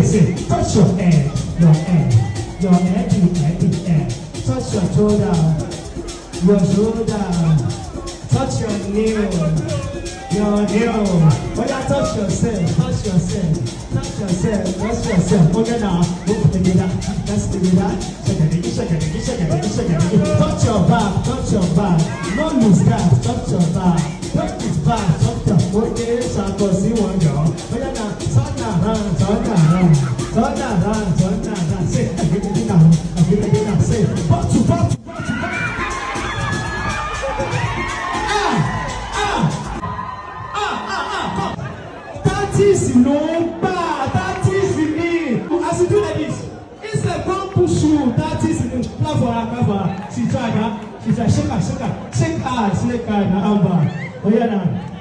say. Touch your head, the head. Touch your shoulder, touch your nail. Oh yeah, touch yourself. Oh yeah, now, move together. Let's do that. Touch your back. No lose that. Touch your back. Touch his back. Okay, so I can see one girl. Oh yeah, now, turn around. Say, I give it now. Say, back to back. That is no bad. That is in me. As you do like this, it's like one push you. That is in the cover. She tried, shake her. Now, Amber. Oh yeah, now.